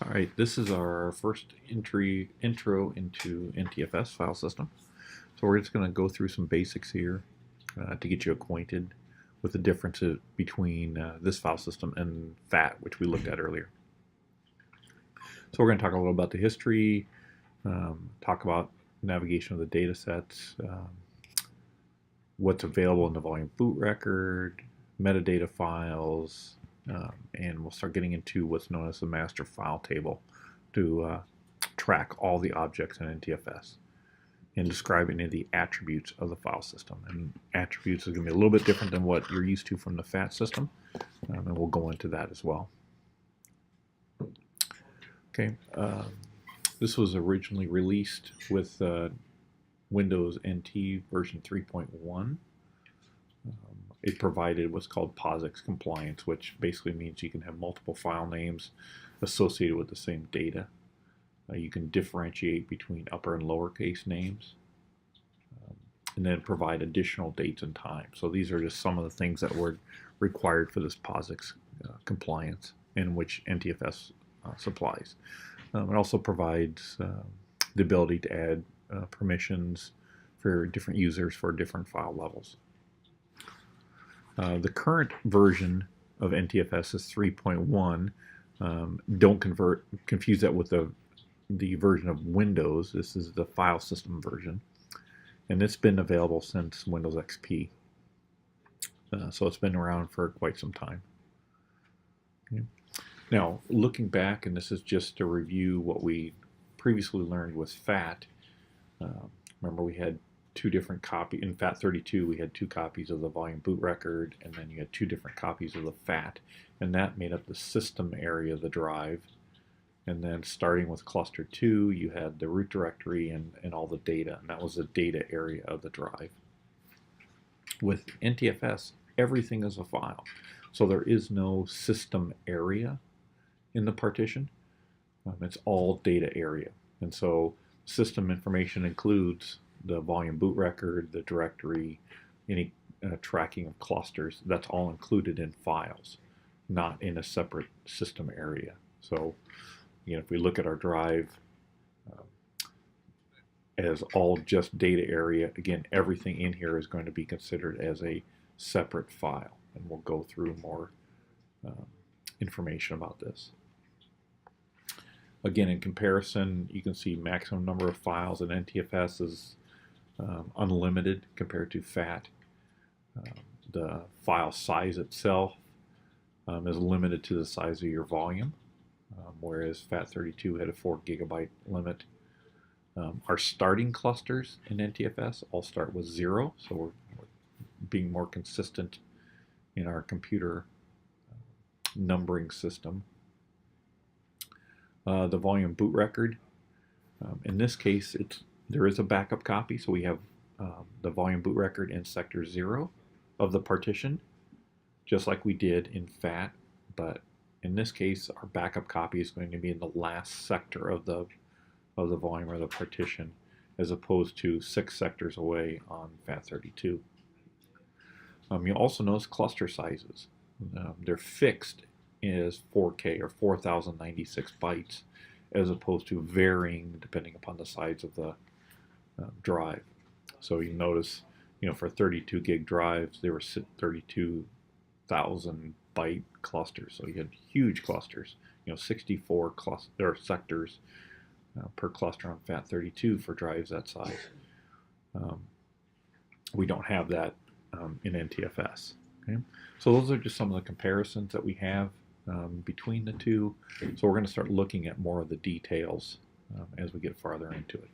All right, this is our first intro into NTFS file system. So we're just going to go through some basics here to get you acquainted with the differences between this file system and FAT, which we looked at earlier. So we're going to talk a little about the history, talk about navigation of the data sets, what's available in the volume boot record, metadata files, and we'll start getting into what's known as the master file table to track all the objects in NTFS and describe any of the attributes of the file system. And attributes is going to be a little bit different than what you're used to from the FAT system, and we'll go into that as well. Okay, this was originally released with Windows NT version 3.1. It provided what's called POSIX compliance, which basically means you can have multiple file names associated with the same data. You can differentiate between upper and lowercase names, and then provide additional dates and times. So these are just some of the things that were required for this POSIX compliance, in which NTFS supplies. It also provides the ability to add permissions for different users for different file levels. The current version of NTFS is 3.1. Don't confuse that with the version of Windows. This is the file system version, and it's been available since Windows XP. So it's been around for quite some time. Okay. Now, looking back, and this is just to review what we previously learned with FAT. Remember, we had two different copies. In FAT32, we had two copies of the volume boot record, and then you had two different copies of the FAT, and that made up the system area of the drive. And then starting with cluster 2, you had the root directory and all the data, and that was the data area of the drive. With NTFS, everything is a file. So there is no system area in the partition. It's all data area. And so system information includes the volume boot record, the directory, any tracking of clusters. That's all included in files, not in a separate system area. So, if we look at our drive as all just data area, again, everything in here is going to be considered as a separate file. And we'll go through more information about this. Again, in comparison, you can see maximum number of files in NTFS is unlimited compared to FAT. The file size itself is limited to the size of your volume, whereas FAT32 had a 4 GB limit. Our starting clusters in NTFS all start with 0, so we're being more consistent in our computer numbering system. The volume boot record, in this case, there is a backup copy, so we have the volume boot record in sector 0 of the partition, just like we did in FAT, but in this case, our backup copy is going to be in the last sector of the volume or the partition, as opposed to 6 sectors away on FAT32. You'll also notice cluster sizes. They're fixed as 4K or 4096 bytes, as opposed to varying depending upon the size of the drive. So you notice, for 32 gig drives, they were 32,000 byte clusters. So you had huge clusters, 64 sectors per cluster on FAT32 for drives that size. We don't have that in NTFS. Okay? So those are just some of the comparisons that we have between the two. So we're going to start looking at more of the details as we get farther into it.